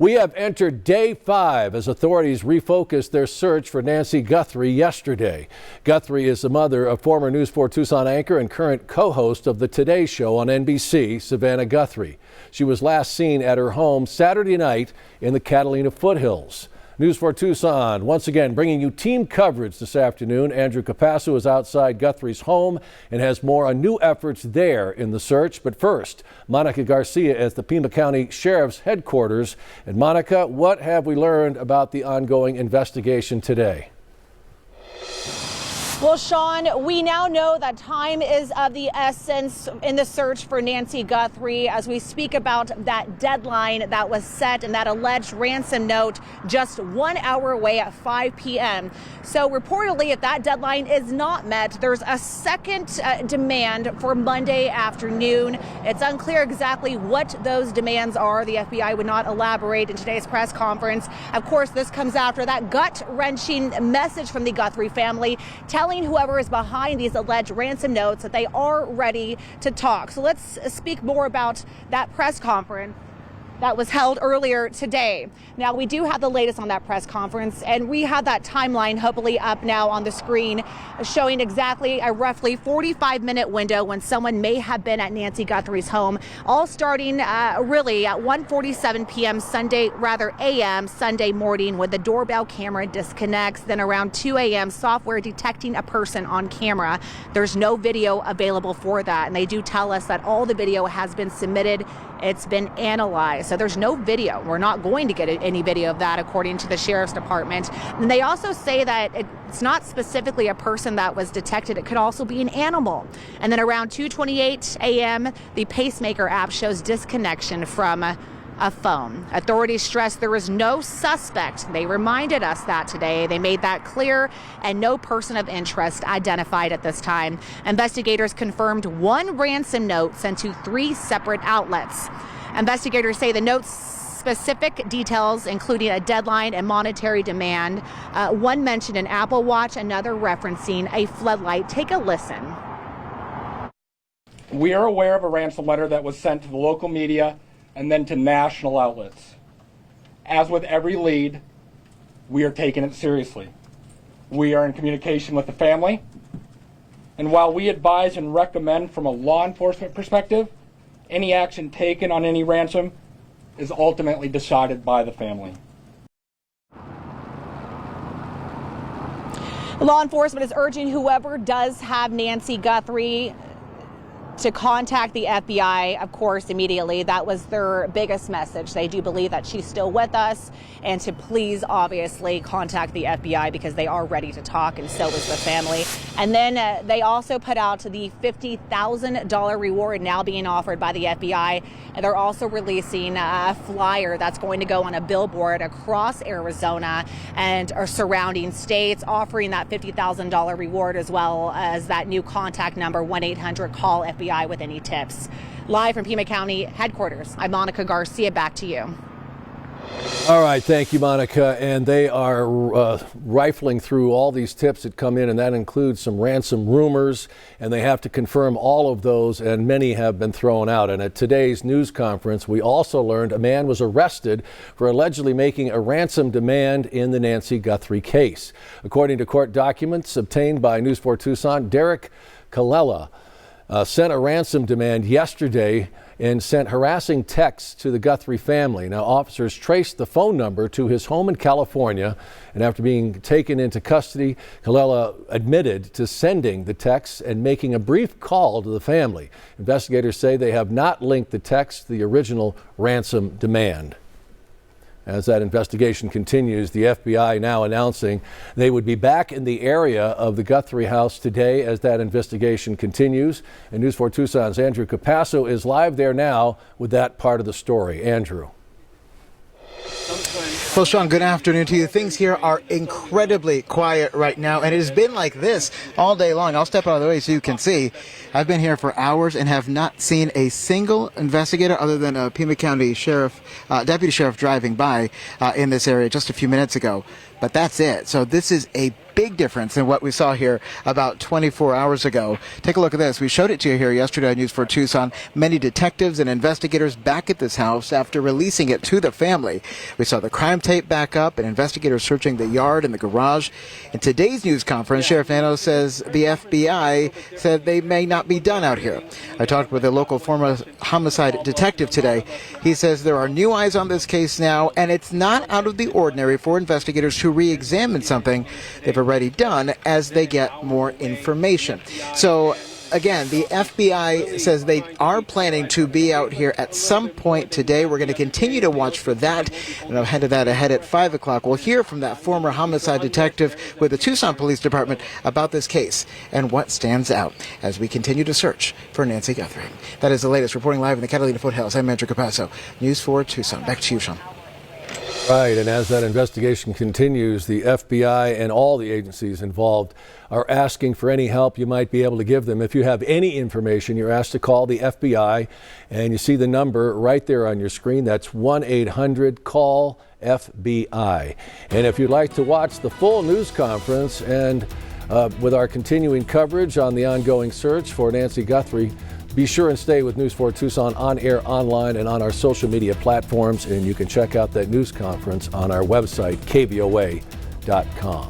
We have entered day 5 as authorities refocused their search for Nancy Guthrie yesterday. Guthrie is the mother of former News 4 Tucson anchor and current co-host of the Today Show on NBC, Savannah Guthrie. She was last seen at her home Saturday night in the Catalina foothills. News 4 Tucson once again bringing you team coverage this afternoon. Andrew Capasso is outside Guthrie's home and has more on new efforts there in the search. But first, Monica Garcia at the Pima County Sheriff's headquarters. And Monica, what have we learned about the ongoing investigation today? Well, Sean, we now know that time is of the essence in the search for Nancy Guthrie as we speak about that deadline that was set and that alleged ransom note just 1 hour away at 5 p.m. So reportedly, if that deadline is not met, there's a second demand for Monday afternoon. It's unclear exactly what those demands are. The FBI would not elaborate in today's press conference. Of course, this comes after that gut-wrenching message from the Guthrie family telling whoever is behind these alleged ransom notes that they are ready to talk. So let's speak more about that press conference that was held earlier today. Now, we do have the latest on that press conference, and we have that timeline hopefully up now on the screen showing exactly a roughly 45-minute window when someone may have been at Nancy Guthrie's home, all starting really at 1:47 p.m. a.m. Sunday morning when the doorbell camera disconnects. Then around 2 a.m. software detecting a person on camera. There's no video available for that, and they do tell us that all the video has been submitted. It's been analyzed. So there's no video. We're not going to get any video of that, according to the Sheriff's Department. And they also say that it's not specifically a person that was detected. It could also be an animal. And then around 2:28 a.m., the pacemaker app shows disconnection from a phone. Authorities stress there is no suspect. They reminded us that today. They made that clear, and no person of interest identified at this time. Investigators confirmed one ransom note sent to 3 separate outlets. Investigators say the note's specific details, including a deadline and monetary demand. One mentioned an Apple Watch, another referencing a floodlight. Take a listen. We are aware of a ransom letter that was sent to the local media and then to national outlets. As with every lead, we are taking it seriously. We are in communication with the family, and while we advise and recommend from a law enforcement perspective, any action taken on any ransom is ultimately decided by the family. Law enforcement is urging whoever does have Nancy Guthrie to contact the FBI, of course, immediately. That was their biggest message. They do believe that she's still with us, and to please, obviously, contact the FBI because they are ready to talk, and so is the family. And then they also put out the $50,000 reward now being offered by the FBI. And they're also releasing a flyer that's going to go on a billboard across Arizona and surrounding states, offering that $50,000 reward as well as that new contact number, 1-800-CALL-FBI with any tips. Live from Pima County headquarters, I'm Monica Garcia. Back to you. All right, thank you, Monica. And they are rifling through all these tips that come in, and that includes some ransom rumors, and they have to confirm all of those, and many have been thrown out. And at today's news conference, we also learned a man was arrested for allegedly making a ransom demand in the Nancy Guthrie case. According to court documents obtained by News 4 Tucson, Derek Kallela sent a ransom demand yesterday and sent harassing texts to the Guthrie family. Now, officers traced the phone number to his home in California, and after being taken into custody, Kallela admitted to sending the texts and making a brief call to the family. Investigators say they have not linked the text to the original ransom demand. As that investigation continues, the FBI now announcing they would be back in the area of the Guthrie house today as that investigation continues. And News 4 Tucson's Andrew Capasso is live there now with that part of the story. Andrew. Well, Sean, good afternoon to you. Things here are incredibly quiet right now, and it has been like this all day long. I'll step out of the way so you can see. I've been here for hours and have not seen a single investigator other than a Pima County Sheriff, Deputy Sheriff driving by in this area just a few minutes ago. But that's it. So this is a big difference in what we saw here about 24 hours ago. Take a look at this. We showed it to you here yesterday on News 4 Tucson. Many detectives and investigators back at this house after releasing it to the family. We saw the crime tape back up and investigators searching the yard and the garage. In today's news conference, Sheriff Nano says the FBI said they may not be done out here. I talked with a local former homicide detective today. He says there are new eyes on this case now, and it's not out of the ordinary for investigators to re-examine something they've already done as they get more information. So again, the FBI says they are planning to be out here at some point today. We're going to continue to watch for that. And ahead of that, ahead at 5 o'clock, we'll hear from that former homicide detective with the Tucson Police Department about this case and what stands out as we continue to search for Nancy Guthrie. That is the latest. Reporting live in the Catalina foothills, I'm Andrew Capasso, News 4 Tucson. Back to you, Sean. Right, and as that investigation continues, the FBI and all the agencies involved are asking for any help you might be able to give them. If you have any information, you're asked to call the FBI, and you see the number right there on your screen. That's 1-800-CALL-FBI. And if you'd like to watch the full news conference and with our continuing coverage on the ongoing search for Nancy Guthrie, be sure and stay with News 4 Tucson on air, online, and on our social media platforms. And you can check out that news conference on our website, KVOA.com.